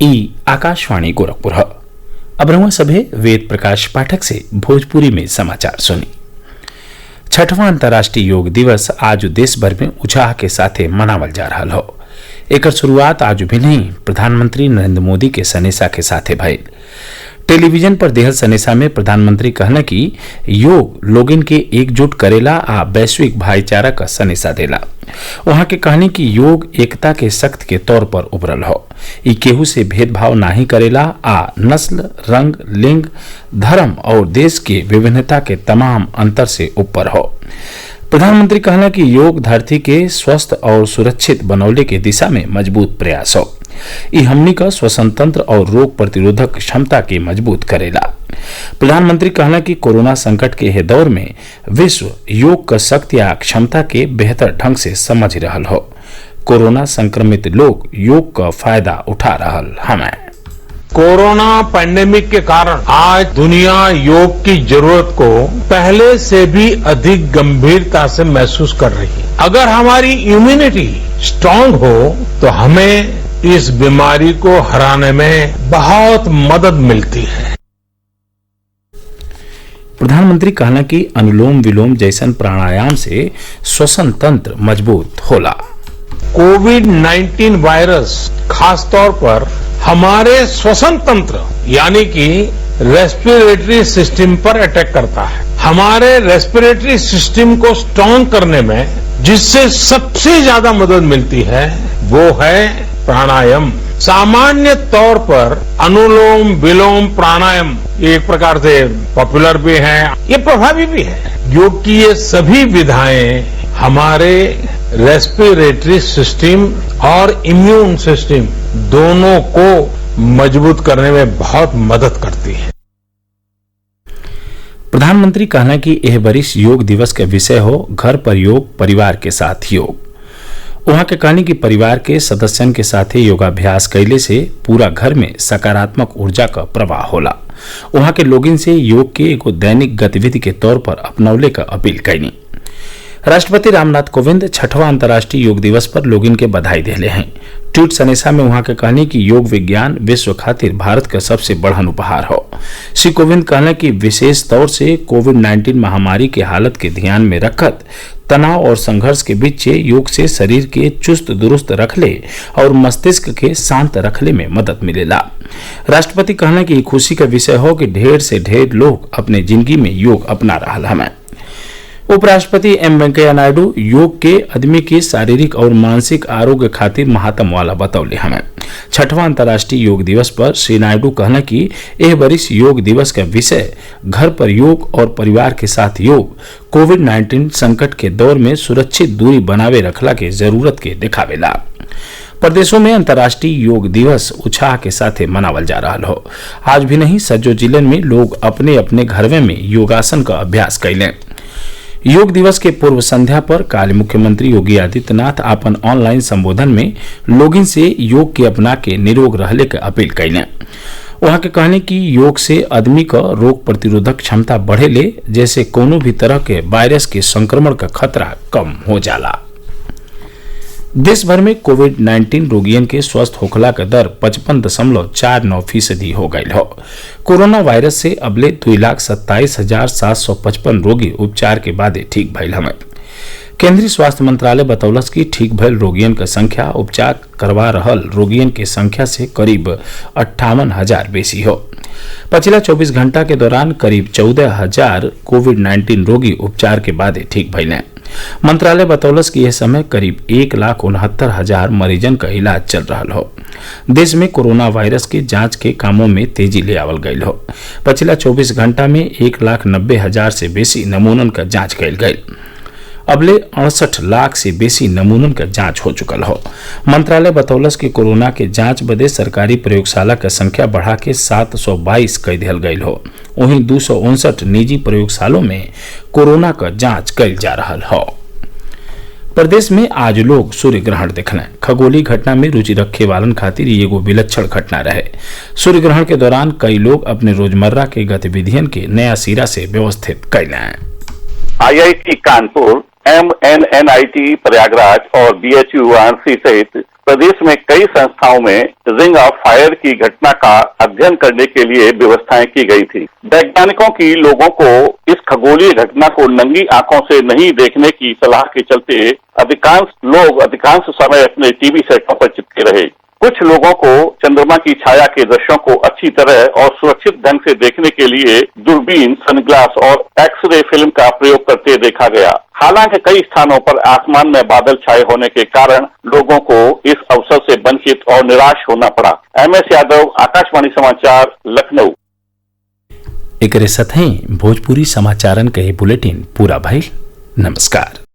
ई आकाशवाणी गोरखपुर। अब रहुआ सभे वेद प्रकाश पाठक से भोजपुरी में समाचार सुनी। छठवां अंतर्राष्ट्रीय योग दिवस आज देश भर में उत्साह के साथे मनावल जा रहा हो। एकर शुरुआत आज भी नहीं प्रधानमंत्री नरेंद्र मोदी के सनेसा के साथे भइल। टेलीविजन पर देहल सनेसा में प्रधानमंत्री कहना कि योग लोगन के एकजुट करेला आ वैश्विक भाईचारा का सनेसा देला। वहां के कहनी कि योग एकता के शक्त के तौर पर उभरल हो। ई केहू से भेदभाव नाही करेला आ नस्ल, रंग, लिंग, धर्म और देश के विभिन्नता के तमाम अंतर से ऊपर हो। प्रधानमंत्री कहना कि योग धरती के स्वस्थ और सुरक्षित बनौले के दिशा में मजबूत प्रयास हो। ई हमनी का स्वतंत्र और रोग प्रतिरोधक क्षमता के मजबूत करेला। प्रधानमंत्री कहना कि कोरोना संकट के हे दौर में विश्व योग का शक्ति या क्षमता के बेहतर ढंग से समझ रहल हो। कोरोना संक्रमित लोग योग का फायदा उठा रहल हमें। कोरोना पैंडेमिक के कारण आज दुनिया योग की जरूरत को पहले से भी अधिक गंभीरता से महसूस कर रही है। अगर हमारी इम्यूनिटी स्ट्रांग हो तो हमें इस बीमारी को हराने में बहुत मदद मिलती है। प्रधानमंत्री कहना कि अनुलोम विलोम जैसन प्राणायाम से श्वसन तंत्र मजबूत होला। कोविड-19 वायरस खासतौर पर हमारे श्वसन तंत्र यानी कि रेस्पिरेटरी सिस्टम पर अटैक करता है। हमारे रेस्पिरेटरी सिस्टम को स्ट्रांग करने में जिससे सबसे ज्यादा मदद मिलती है वो है प्राणायाम। सामान्य तौर पर अनुलोम विलोम प्राणायाम एक प्रकार से पॉपुलर भी है, ये प्रभावी भी है। योग की ये सभी विधाएं हमारे रेस्पिरेटरी सिस्टम और इम्यून सिस्टम दोनों को मजबूत करने में बहुत मदद करती है। प्रधानमंत्री कहना कि यह वरिष्ठ योग दिवस का विषय हो घर पर योग, परिवार के साथ योग। वहां के कहने की परिवार के सदस्यन के साथ योगाभ्यास कैले से पूरा घर में सकारात्मक ऊर्जा का प्रवाह होला। वहां के लोगन से योग के एगो दैनिक गतिविधि के तौर पर अपनौले का अपील कैनी। राष्ट्रपति रामनाथ कोविंद छठवां अंतर्राष्ट्रीय योग दिवस पर लोगन के बधाई देले हैं। ट्वीट सनेसा में वहां के कहने की योग विज्ञान विश्व खातिर भारत का सबसे बड़हन उपहार हो। श्री कोविंद कहना कि विशेष तौर से कोविड-19 महामारी के हालत के ध्यान में रखत तनाव और संघर्ष के बीच योग से शरीर के चुस्त दुरुस्त रखले और मस्तिष्क के शांत रखले में मदद मिलेला। राष्ट्रपति कहना कि खुशी का विषय हो कि ढेर से ढेर लोग अपने जिंदगी में योग अपना रहा हमें। उपराष्ट्रपति एम वेंकैया नायडू योग के आदमी के शारीरिक और मानसिक आरोग्य खातिर महात्म वाला बतौले हमें। छठवां अंतर्राष्ट्रीय योग दिवस पर श्री नायडू कहना कि यह वरिष्ठ योग दिवस का विषय घर पर योग और परिवार के साथ योग कोविड-19 संकट के दौर में सुरक्षित दूरी बनावे रखला के जरूरत के दिखावेला। प्रदेशों में अंतर्राष्ट्रीय योग दिवस उत्साह के साथ मनावल जा रहा हो। आज भी नहीं सज्जो जिलन में लोग अपने अपने घरवे में योगासन का अभ्यास कैलें। योग दिवस के पूर्व संध्या पर काल मुख्यमंत्री योगी आदित्यनाथ अपन ऑनलाइन संबोधन में लोगन से योग के अपना के निरोग रहले के अपील कैले। वहां के कहने की योग से आदमी का रोग प्रतिरोधक क्षमता बढ़ेले जैसे कोनो भी तरह के वायरस के संक्रमण का खतरा कम हो जाला। देश भर में कोविड-19 रोगियन के स्वस्थ होखला का दर 55.49% हो गई हो। कोरोना वायरस से अबले 2,27,755 रोगी उपचार के बाद ठीक भइल हमें। केंद्रीय स्वास्थ्य मंत्रालय बतौलस कि ठीक भइल रोगियन का संख्या उपचार करवा रहल रोगियन के संख्या से करीब 58,000 बेसी हो। पिछला 24 घंटा के दौरान करीब 14,000 कोविड-19 रोगी उपचार के बाद ठीक भइले। मंत्रालय बतौलस कि यह समय करीब 1,69,000 मरीजन का इलाज चल रहा हो। देश में कोरोना वायरस के जांच के कामों में तेजी ले आवल गई हो। पिछला 24 घंटा में 1,90,000 से बेसी नमूनन का जांच कैल गई। अबले 68 लाख से बेसी नमूनन का जांच हो चुकल हो। मंत्रालय बतौलस कि कोरोना के जांच बदे सरकारी प्रयोगशाला का संख्या बढ़ा के 722 कर दिहल गई हो। वहीं 259 निजी प्रयोगशालों में कोरोना का जांच कैल जा रहा हो। प्रदेश में आज लोग सूर्य ग्रहण देखने। खगोलीय घटना में रुचि रखे वालन खातिर ये एगो विलक्षण घटना रहे। सूर्य ग्रहण के दौरान कई लोग अपने रोजमर्रा के गतिविधियन के नया सिरा से व्यवस्थित कैले। IIT कानपुर MNNIT प्रयागराज और BHU वाराणसी सहित प्रदेश में कई संस्थाओं में रिंग ऑफ फायर की घटना का अध्ययन करने के लिए व्यवस्थाएं की गई थी। वैज्ञानिकों की लोगों को इस खगोलीय घटना को नंगी आंखों से नहीं देखने की सलाह के चलते अधिकांश समय अपने टीवी सेटों पर चिपके रहे। कुछ लोगों को चंद्रमा की छाया के दृश्यों को अच्छी तरह और सुरक्षित ढंग से देखने के लिए दूरबीन, सनग्लास और एक्स-रे फिल्म का प्रयोग करते देखा गया। हालांकि कई स्थानों पर आसमान में बादल छाए होने के कारण लोगों को इस अवसर से वंचित और निराश होना पड़ा। MS यादव, आकाशवाणी समाचार, लखनऊ। एक साथ ही भोजपुरी समाचारन के बुलेटिन पूरा भइल। नमस्कार।